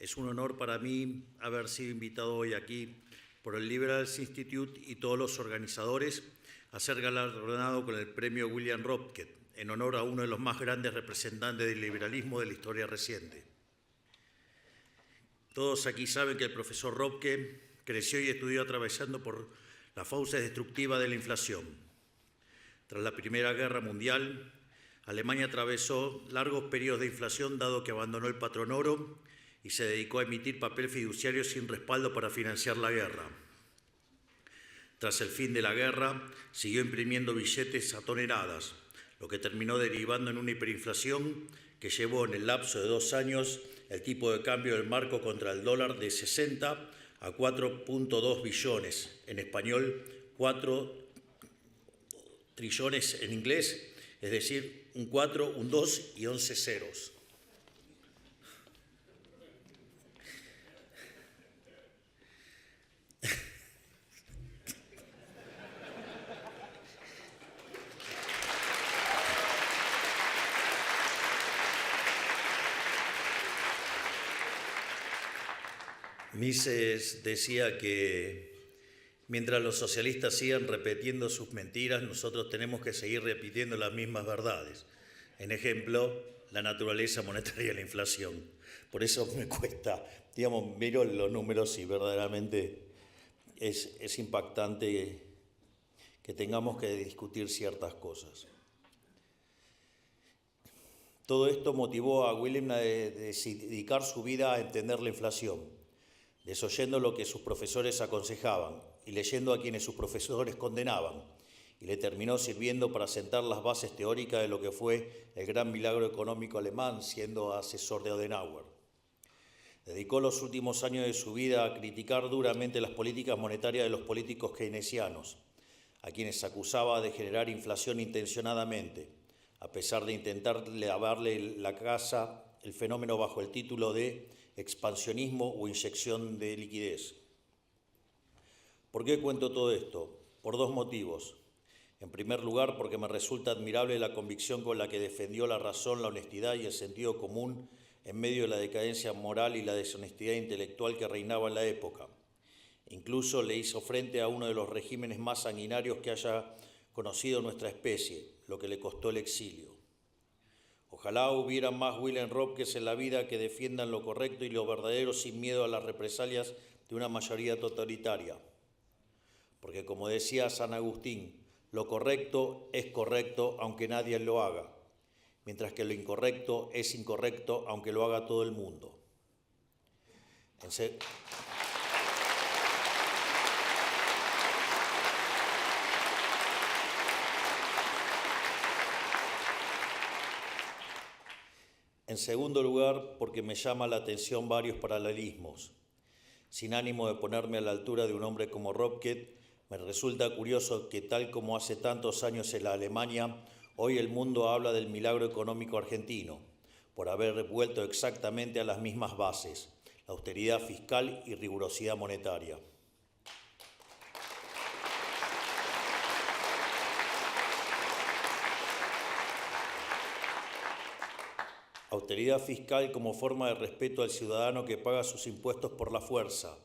Es un honor para mí haber sido invitado hoy aquí por el Liberals Institute y todos los organizadores a ser galardonado con el premio William Ropke, en honor a uno de los más grandes representantes del liberalismo de la historia reciente. Todos aquí saben que el profesor Ropke creció y estudió atravesando por las fauces destructivas de la inflación. Tras la Primera Guerra Mundial, Alemania atravesó largos periodos de inflación dado que abandonó el patrón oro y se dedicó a emitir papel fiduciario sin respaldo para financiar la guerra. Tras el fin de la guerra, siguió imprimiendo billetes a toneladas, lo que terminó derivando en una hiperinflación que llevó en el lapso de 2 años el tipo de cambio del marco contra el dólar de 60 a 4.2 billones, en español 4 trillones en inglés, es decir, un 4, un 2 y 11 ceros. Mises decía que mientras los socialistas sigan repitiendo sus mentiras, nosotros tenemos que seguir repitiendo las mismas verdades. En ejemplo, la naturaleza monetaria de la inflación. Por eso me cuesta, miro los números y verdaderamente es impactante que tengamos que discutir ciertas cosas. Todo esto motivó a William a dedicar su vida a entender la inflación, desoyendo lo que sus profesores aconsejaban y leyendo a quienes sus profesores condenaban, y le terminó sirviendo para sentar las bases teóricas de lo que fue el gran milagro económico alemán, siendo asesor de Adenauer. Dedicó los últimos años de su vida a criticar duramente las políticas monetarias de los políticos keynesianos, a quienes acusaba de generar inflación intencionadamente, a pesar de intentar lavarle la casa el fenómeno bajo el título de expansionismo o inyección de liquidez. ¿Por qué cuento todo esto? Por 2 motivos. En primer lugar, porque me resulta admirable la convicción con la que defendió la razón, la honestidad y el sentido común en medio de la decadencia moral y la deshonestidad intelectual que reinaba en la época. Incluso le hizo frente a uno de los regímenes más sanguinarios que haya conocido nuestra especie, lo que le costó el exilio. Ojalá hubiera más William Ropkes en la vida que defiendan lo correcto y lo verdadero sin miedo a las represalias de una mayoría totalitaria. Porque como decía San Agustín, lo correcto es correcto aunque nadie lo haga, mientras que lo incorrecto es incorrecto aunque lo haga todo el mundo. En segundo lugar, porque me llama la atención varios paralelismos. Sin ánimo de ponerme a la altura de un hombre como Ropke, me resulta curioso que tal como hace tantos años en la Alemania, hoy el mundo habla del milagro económico argentino, por haber vuelto exactamente a las mismas bases, la austeridad fiscal y rigurosidad monetaria. Austeridad fiscal como forma de respeto al ciudadano que paga sus impuestos por la fuerza,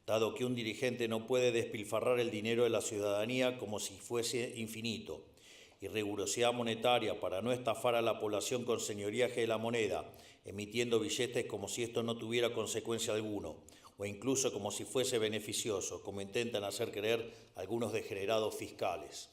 dado que un dirigente no puede despilfarrar el dinero de la ciudadanía como si fuese infinito, y rigurosidad monetaria para no estafar a la población con señoriaje de la moneda, emitiendo billetes como si esto no tuviera consecuencia alguna, o incluso como si fuese beneficioso, como intentan hacer creer algunos degenerados fiscales.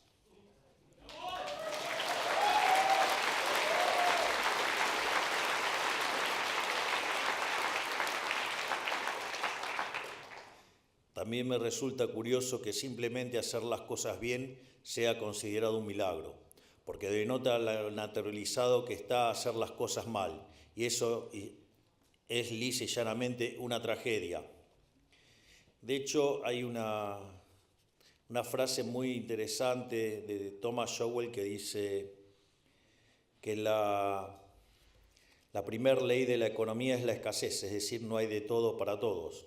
También me resulta curioso que simplemente hacer las cosas bien sea considerado un milagro, porque denota lo naturalizado que está hacer las cosas mal, y eso es lisa y llanamente una tragedia. De hecho, hay una frase muy interesante de Thomas Sowell que dice que la primera ley de la economía es la escasez, es decir, no hay de todo para todos.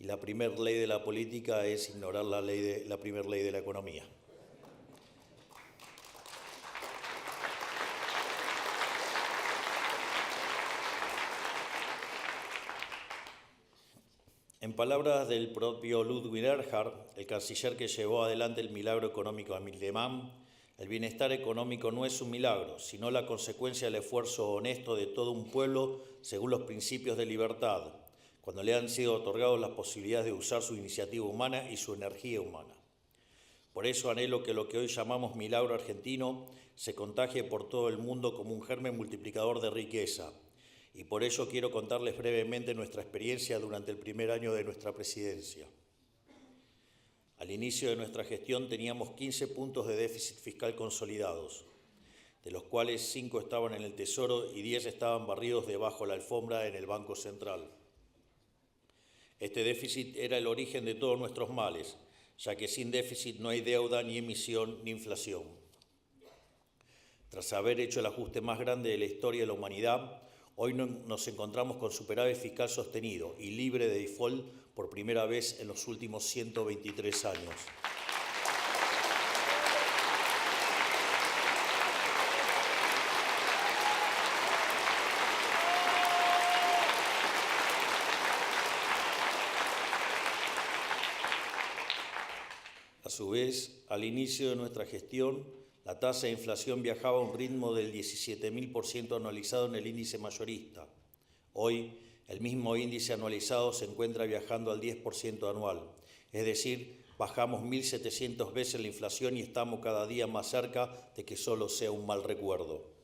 Y la primera ley de la política es ignorar la primera ley de la economía. En palabras del propio Ludwig Erhard, el canciller que llevó adelante el milagro económico alemán, el bienestar económico no es un milagro, sino la consecuencia del esfuerzo honesto de todo un pueblo según los principios de libertad, cuando le han sido otorgadas las posibilidades de usar su iniciativa humana y su energía humana. Por eso anhelo que lo que hoy llamamos milagro argentino se contagie por todo el mundo como un germen multiplicador de riqueza. Y por ello quiero contarles brevemente nuestra experiencia durante el primer año de nuestra presidencia. Al inicio de nuestra gestión teníamos 15 puntos de déficit fiscal consolidados, de los cuales 5 estaban en el Tesoro y 10 estaban barridos debajo de la alfombra en el Banco Central. Este déficit era el origen de todos nuestros males, ya que sin déficit no hay deuda, ni emisión, ni inflación. Tras haber hecho el ajuste más grande de la historia de la humanidad, hoy nos encontramos con superávit fiscal sostenido y libre de default por primera vez en los últimos 123 años. A su vez, al inicio de nuestra gestión, la tasa de inflación viajaba a un ritmo del 17.000% anualizado en el índice mayorista. Hoy, el mismo índice anualizado se encuentra viajando al 10% anual. Es decir, bajamos 1.700 veces la inflación y estamos cada día más cerca de que solo sea un mal recuerdo.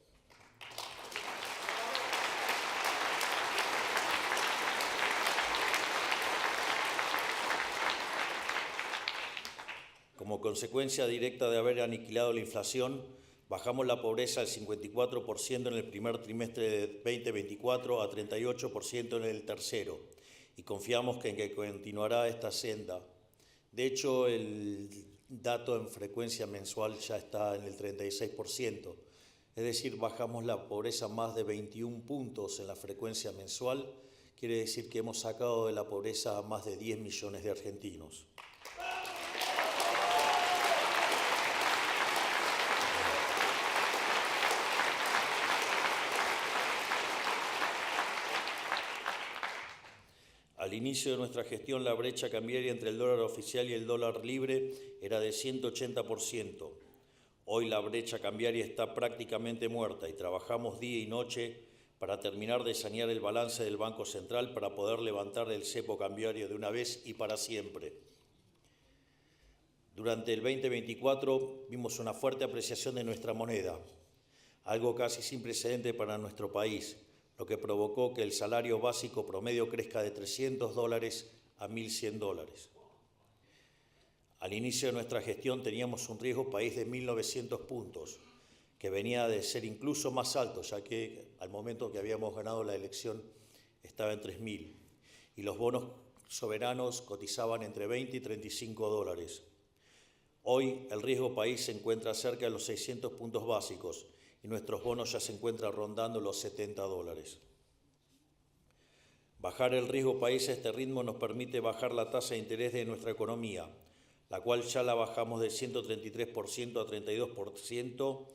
Como consecuencia directa de haber aniquilado la inflación, bajamos la pobreza al 54% en el primer trimestre de 2024 a 38% en el tercero y confiamos en que continuará esta senda. De hecho, el dato en frecuencia mensual ya está en el 36%, es decir, bajamos la pobreza más de 21 puntos en la frecuencia mensual, quiere decir que hemos sacado de la pobreza a más de 10 millones de argentinos. Al inicio de nuestra gestión, la brecha cambiaria entre el dólar oficial y el dólar libre era de 180%. Hoy la brecha cambiaria está prácticamente muerta y trabajamos día y noche para terminar de sanear el balance del Banco Central para poder levantar el cepo cambiario de una vez y para siempre. Durante el 2024 vimos una fuerte apreciación de nuestra moneda, algo casi sin precedente para nuestro país, lo que provocó que el salario básico promedio crezca de $300 a $1.100. Al inicio de nuestra gestión teníamos un riesgo país de 1.900 puntos, que venía de ser incluso más alto, ya que al momento que habíamos ganado la elección estaba en 3.000, y los bonos soberanos cotizaban entre $20 y $35. Hoy el riesgo país se encuentra cerca de los 600 puntos básicos, y nuestros bonos ya se encuentran rondando los $70. Bajar el riesgo país a este ritmo nos permite bajar la tasa de interés de nuestra economía, la cual ya la bajamos de 133% a 32%,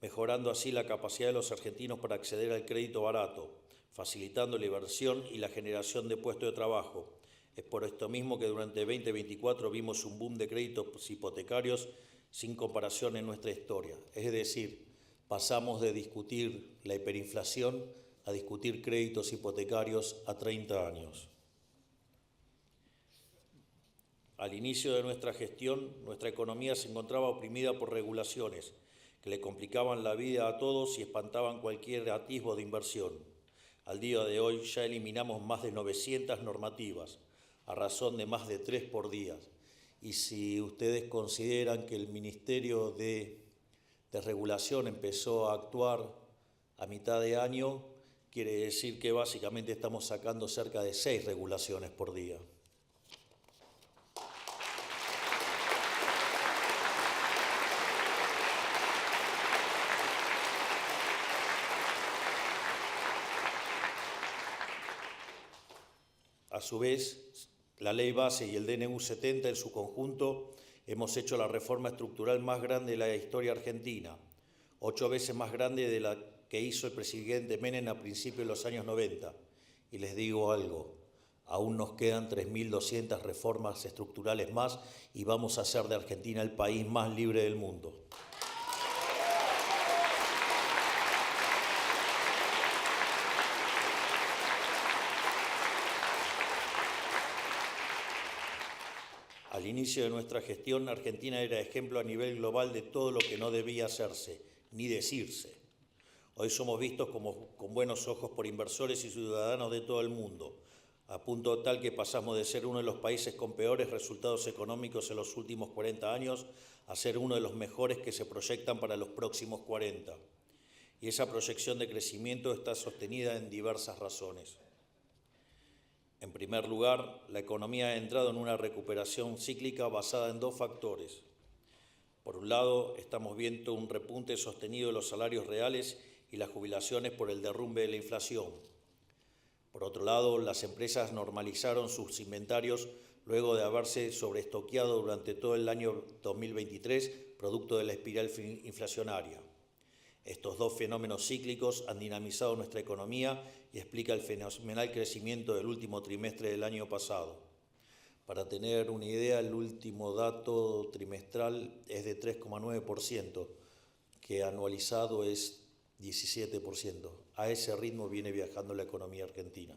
mejorando así la capacidad de los argentinos para acceder al crédito barato, facilitando la inversión y la generación de puestos de trabajo. Es por esto mismo que durante 2024 vimos un boom de créditos hipotecarios sin comparación en nuestra historia, es decir, pasamos de discutir la hiperinflación a discutir créditos hipotecarios a 30 años. Al inicio de nuestra gestión, nuestra economía se encontraba oprimida por regulaciones que le complicaban la vida a todos y espantaban cualquier atisbo de inversión. Al día de hoy ya eliminamos más de 900 normativas, a razón de más de 3 por día. Y si ustedes consideran que el Ministerio de Regulación empezó a actuar a mitad de año, quiere decir que básicamente estamos sacando cerca de 6 regulaciones por día. A su vez, la Ley Base y el DNU 70 en su conjunto hemos hecho la reforma estructural más grande de la historia argentina, 8 veces más grande de la que hizo el presidente Menem a principios de los años 90. Y les digo algo, Aún nos quedan 3.200 reformas estructurales más y vamos a hacer de Argentina el país más libre del mundo. Al inicio de nuestra gestión, Argentina era ejemplo a nivel global de todo lo que no debía hacerse, ni decirse. Hoy somos vistos con buenos ojos por inversores y ciudadanos de todo el mundo, a punto tal que pasamos de ser uno de los países con peores resultados económicos en los últimos 40 años a ser uno de los mejores que se proyectan para los próximos 40. Y esa proyección de crecimiento está sostenida en diversas razones. En primer lugar, la economía ha entrado en una recuperación cíclica basada en dos factores. Por un lado, estamos viendo un repunte sostenido de los salarios reales y las jubilaciones por el derrumbe de la inflación. Por otro lado, las empresas normalizaron sus inventarios luego de haberse sobreestoqueado durante todo el año 2023, producto de la espiral inflacionaria. Estos dos fenómenos cíclicos han dinamizado nuestra economía y explica el fenomenal crecimiento del último trimestre del año pasado. Para tener una idea, el último dato trimestral es de 3,9%, que anualizado es 17%. A ese ritmo viene viajando la economía argentina.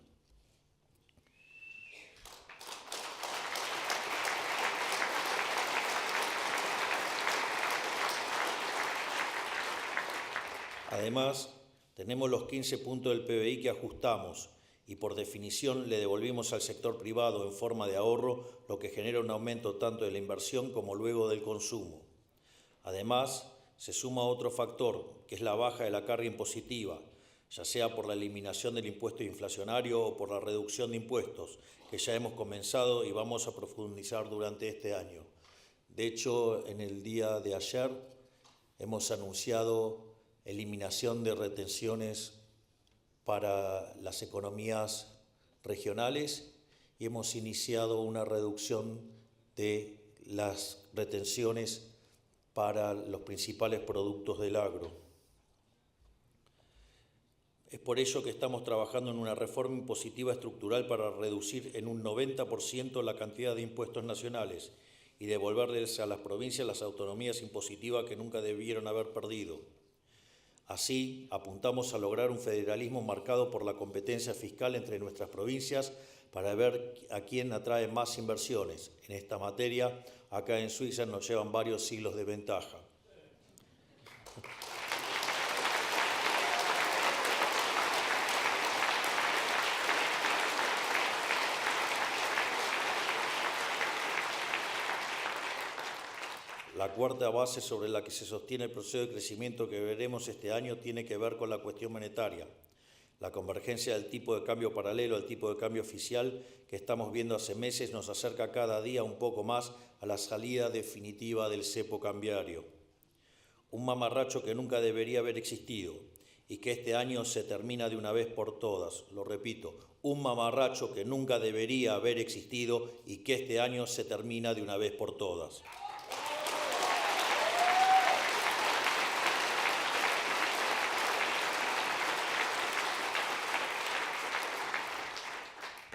Además, tenemos los 15 puntos del PBI que ajustamos y por definición le devolvimos al sector privado en forma de ahorro, lo que genera un aumento tanto de la inversión como luego del consumo. Además, se suma otro factor, que es la baja de la carga impositiva, ya sea por la eliminación del impuesto inflacionario o por la reducción de impuestos, que ya hemos comenzado y vamos a profundizar durante este año. De hecho, en el día de ayer hemos anunciado eliminación de retenciones para las economías regionales y hemos iniciado una reducción de las retenciones para los principales productos del agro. Es por ello que estamos trabajando en una reforma impositiva estructural para reducir en un 90% la cantidad de impuestos nacionales y devolverles a las provincias las autonomías impositivas que nunca debieron haber perdido. Así, apuntamos a lograr un federalismo marcado por la competencia fiscal entre nuestras provincias para ver a quién atrae más inversiones. En esta materia, acá en Suiza nos llevan varios siglos de ventaja. La cuarta base sobre la que se sostiene el proceso de crecimiento que veremos este año tiene que ver con la cuestión monetaria. La convergencia del tipo de cambio paralelo al tipo de cambio oficial que estamos viendo hace meses nos acerca cada día un poco más a la salida definitiva del cepo cambiario. Un mamarracho que nunca debería haber existido y que este año se termina de una vez por todas. Lo repito, un mamarracho que nunca debería haber existido y que este año se termina de una vez por todas.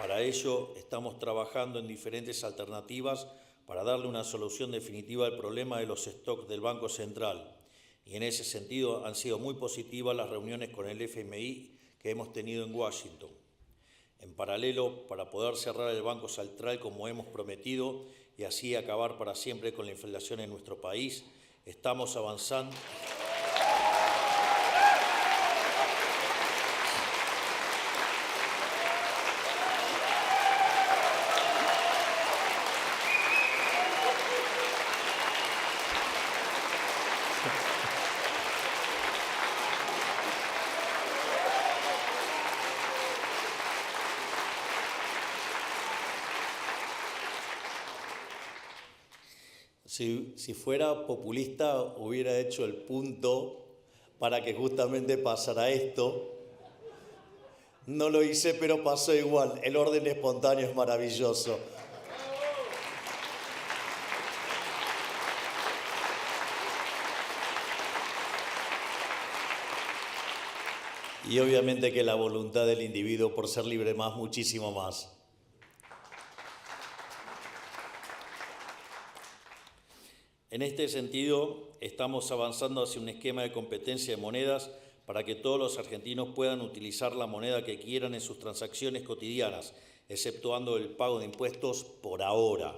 Para ello, estamos trabajando en diferentes alternativas para darle una solución definitiva al problema de los stocks del Banco Central. Y en ese sentido han sido muy positivas las reuniones con el FMI que hemos tenido en Washington. En paralelo, para poder cerrar el Banco Central como hemos prometido y así acabar para siempre con la inflación en nuestro país, estamos avanzando. Si fuera populista, hubiera hecho el punto para que justamente pasara esto. No lo hice, pero pasó igual. El orden espontáneo es maravilloso. Y obviamente que la voluntad del individuo por ser libre más, muchísimo más. En este sentido, estamos avanzando hacia un esquema de competencia de monedas para que todos los argentinos puedan utilizar la moneda que quieran en sus transacciones cotidianas, exceptuando el pago de impuestos por ahora.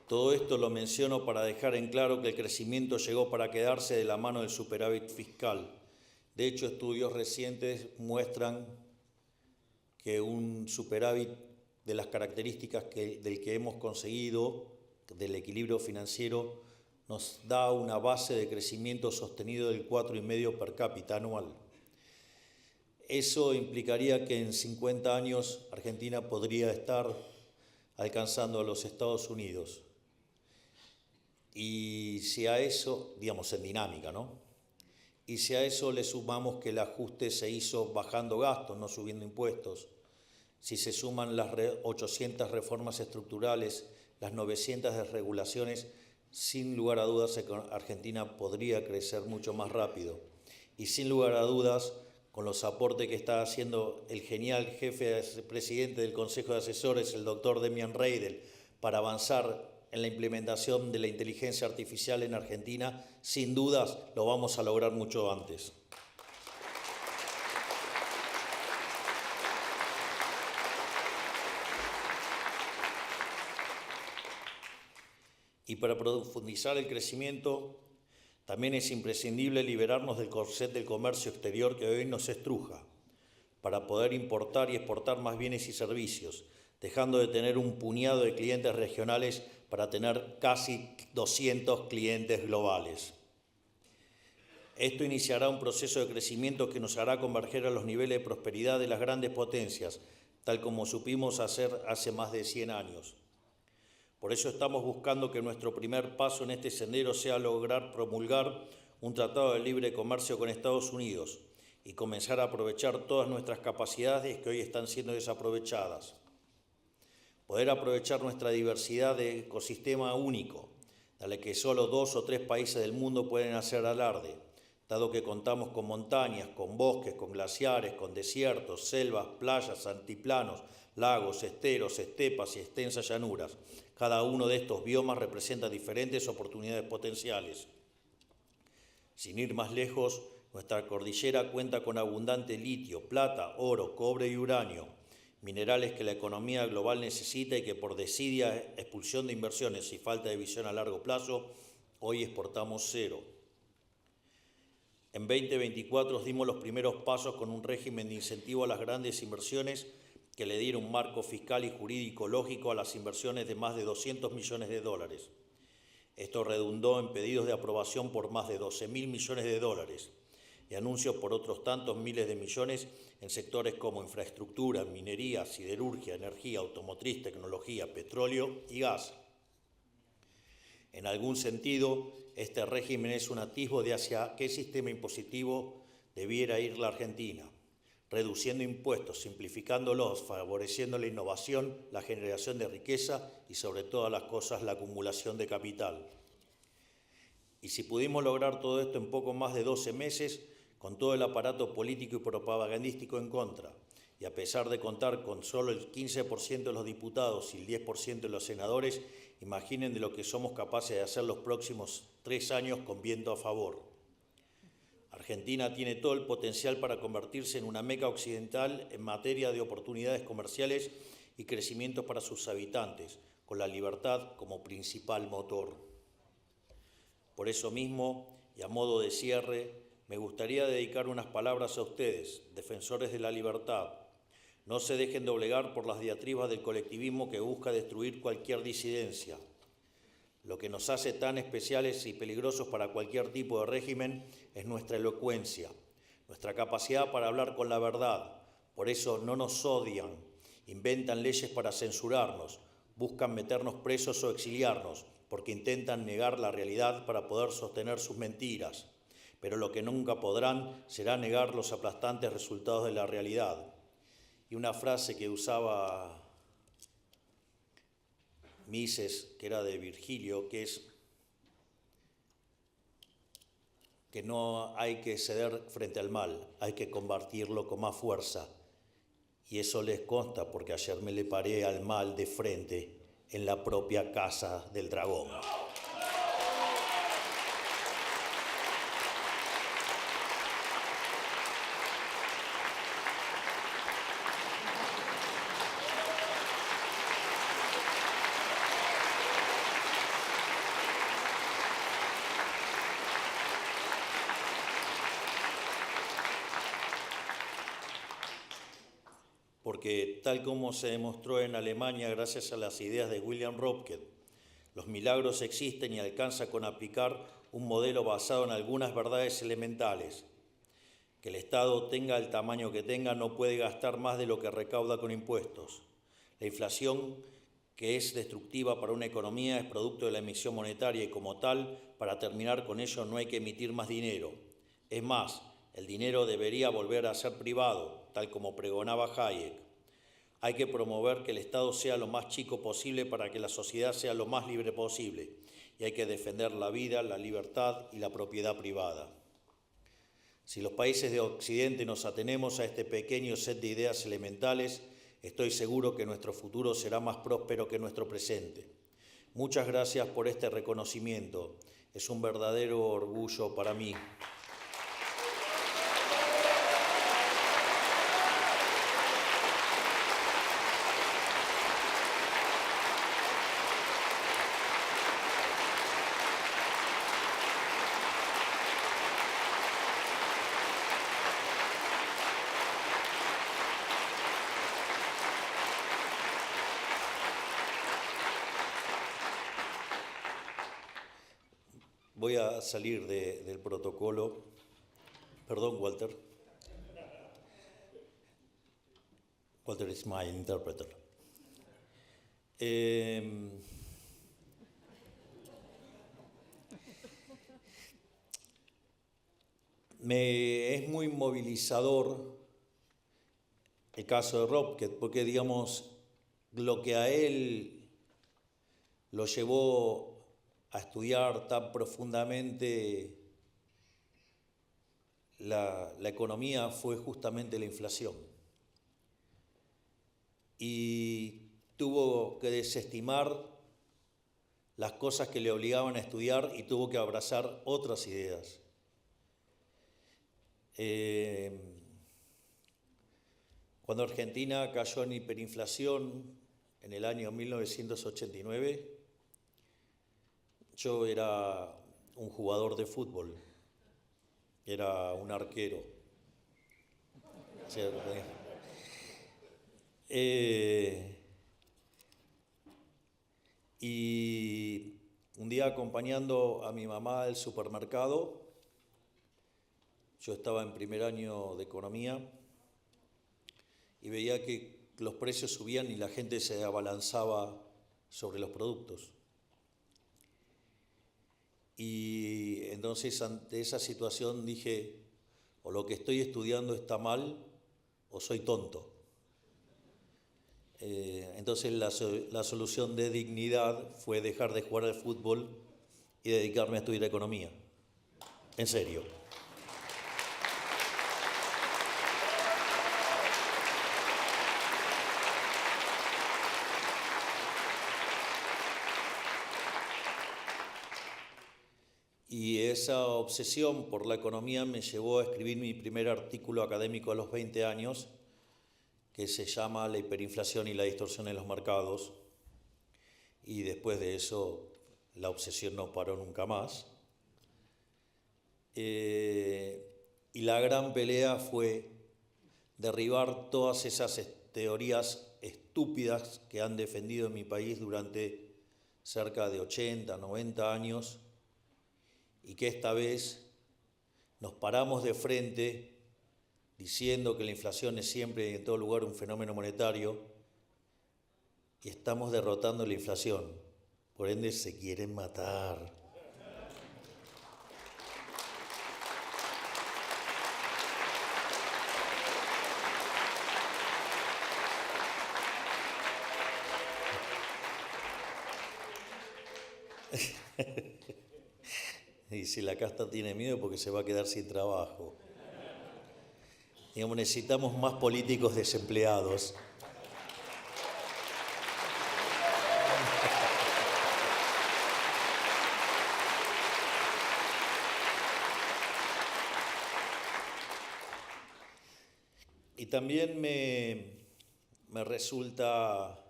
Todo esto lo menciono para dejar en claro que el crecimiento llegó para quedarse de la mano del superávit fiscal. De hecho, estudios recientes muestran que un superávit de las características del que hemos conseguido, del equilibrio financiero, nos da una base de crecimiento sostenido del 4,5% per cápita anual. Eso implicaría que en 50 años Argentina podría estar alcanzando a los Estados Unidos. Y si a eso, digamos en dinámica, ¿no? Y si a eso le sumamos que el ajuste se hizo bajando gastos, no subiendo impuestos, si se suman las 800 reformas estructurales, las 900 desregulaciones, sin lugar a dudas Argentina podría crecer mucho más rápido. Y sin lugar a dudas, con los aportes que está haciendo el genial presidente del Consejo de Asesores, el doctor Demian Reidel, para avanzar en la implementación de la inteligencia artificial en Argentina, sin dudas lo vamos a lograr mucho antes. Y para profundizar el crecimiento, también es imprescindible liberarnos del corset del comercio exterior que hoy nos estruja, para poder importar y exportar más bienes y servicios, dejando de tener un puñado de clientes regionales para tener casi 200 clientes globales. Esto iniciará un proceso de crecimiento que nos hará converger a los niveles de prosperidad de las grandes potencias, tal como supimos hacer hace más de 100 años. Por eso estamos buscando que nuestro primer paso en este sendero sea lograr promulgar un tratado de libre comercio con Estados Unidos y comenzar a aprovechar todas nuestras capacidades que hoy están siendo desaprovechadas. Poder aprovechar nuestra diversidad de ecosistema único, de la que solo 2 o 3 países del mundo pueden hacer alarde, dado que contamos con montañas, con bosques, con glaciares, con desiertos, selvas, playas, altiplanos, lagos, esteros, estepas y extensas llanuras. Cada uno de estos biomas representa diferentes oportunidades potenciales. Sin ir más lejos, nuestra cordillera cuenta con abundante litio, plata, oro, cobre y uranio, minerales que la economía global necesita y que por desidia, expulsión de inversiones y falta de visión a largo plazo, hoy exportamos cero. En 2024 dimos los primeros pasos con un régimen de incentivo a las grandes inversiones que le diera un marco fiscal y jurídico lógico a las inversiones de más de 200 millones de dólares. Esto redundó en pedidos de aprobación por más de 12.000 millones de dólares y anuncios por otros tantos miles de millones en sectores como infraestructura, minería, siderurgia, energía, automotriz, tecnología, petróleo y gas. En algún sentido, este régimen es un atisbo de hacia qué sistema impositivo debiera ir la Argentina, reduciendo impuestos, simplificándolos, favoreciendo la innovación, la generación de riqueza y sobre todas las cosas la acumulación de capital. Y si pudimos lograr todo esto en poco más de 12 meses, con todo el aparato político y propagandístico en contra, y a pesar de contar con solo el 15% de los diputados y el 10% de los senadores, imaginen de lo que somos capaces de hacer los próximos 3 años con viento a favor. Argentina tiene todo el potencial para convertirse en una meca occidental en materia de oportunidades comerciales y crecimiento para sus habitantes, con la libertad como principal motor. Por eso mismo, y a modo de cierre, me gustaría dedicar unas palabras a ustedes, defensores de la libertad. No se dejen doblegar por las diatribas del colectivismo que busca destruir cualquier disidencia. Lo que nos hace tan especiales y peligrosos para cualquier tipo de régimen es nuestra elocuencia, nuestra capacidad para hablar con la verdad. Por eso no nos odian, inventan leyes para censurarnos, buscan meternos presos o exiliarnos, porque intentan negar la realidad para poder sostener sus mentiras. Pero lo que nunca podrán será negar los aplastantes resultados de la realidad. Y una frase que usaba Mises, que era de Virgilio, que es: que no hay que ceder frente al mal, hay que combatirlo con más fuerza. Y eso les consta porque ayer me le paré al mal de frente en la propia casa del dragón. Porque tal como se demostró en Alemania gracias a las ideas de William Röpke, los milagros existen y alcanza con aplicar un modelo basado en algunas verdades elementales. Que el Estado tenga el tamaño que tenga no puede gastar más de lo que recauda con impuestos. La inflación, que es destructiva para una economía, es producto de la emisión monetaria y como tal, para terminar con ello no hay que emitir más dinero. Es más, el dinero debería volver a ser privado, tal como pregonaba Hayek. Hay que promover que el Estado sea lo más chico posible para que la sociedad sea lo más libre posible. Y hay que defender la vida, la libertad y la propiedad privada. Si los países de Occidente nos atenemos a este pequeño set de ideas elementales, estoy seguro que nuestro futuro será más próspero que nuestro presente. Muchas gracias por este reconocimiento. Es un verdadero orgullo para mí. Voy a salir del protocolo. Perdón, Walter. Walter is my interpreter. Me es muy movilizador el caso de Röpke, porque, digamos, lo que a él lo llevó a estudiar tan profundamente la economía fue justamente la inflación. Y tuvo que desestimar las cosas que le obligaban a estudiar y tuvo que abrazar otras ideas. Cuando Argentina cayó en hiperinflación en el año 1989, yo era un jugador de fútbol, era un arquero. Y un día acompañando a mi mamá al supermercado, yo estaba en primer año de economía y veía que los precios subían y la gente se abalanzaba sobre los productos. Y entonces ante esa situación dije, o lo que estoy estudiando está mal o soy tonto. Entonces la solución de dignidad fue dejar de jugar al fútbol y dedicarme a estudiar economía. En serio. Y esa obsesión por la economía me llevó a escribir mi primer artículo académico a los 20 años, que se llama La hiperinflación y la distorsión en los mercados. Y después de eso, la obsesión no paró nunca más. Y la gran pelea fue derribar todas esas teorías estúpidas que han defendido en mi país durante cerca de 80, 90 años, y que esta vez nos paramos de frente diciendo que la inflación es siempre y en todo lugar un fenómeno monetario y estamos derrotando la inflación. Por ende se quieren matar. Y si la casta tiene miedo porque se va a quedar sin trabajo. Digamos, necesitamos más políticos desempleados. Y también me resulta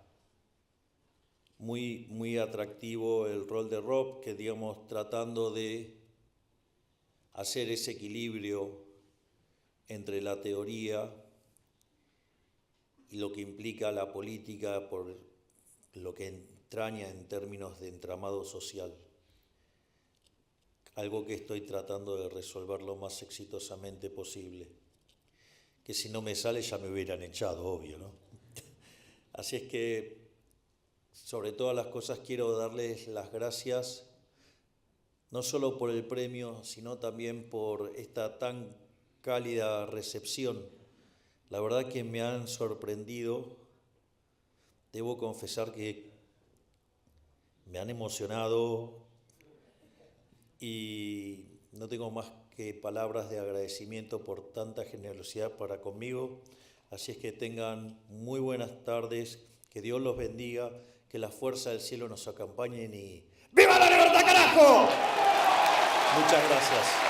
muy atractivo el rol de Rob, que digamos tratando de hacer ese equilibrio entre la teoría y lo que implica la política por lo que entraña en términos de entramado social. Algo que estoy tratando de resolver lo más exitosamente posible. Que si no me sale ya me hubieran echado, obvio, ¿no? Así es que, sobre todas las cosas, quiero darles las gracias, no solo por el premio, sino también por esta tan cálida recepción. La verdad que me han sorprendido, debo confesar que me han emocionado y no tengo más que palabras de agradecimiento por tanta generosidad para conmigo. Así es que tengan muy buenas tardes, que Dios los bendiga, que la fuerza del cielo nos acompañe y ¡viva la libertad, carajo! Muchas gracias.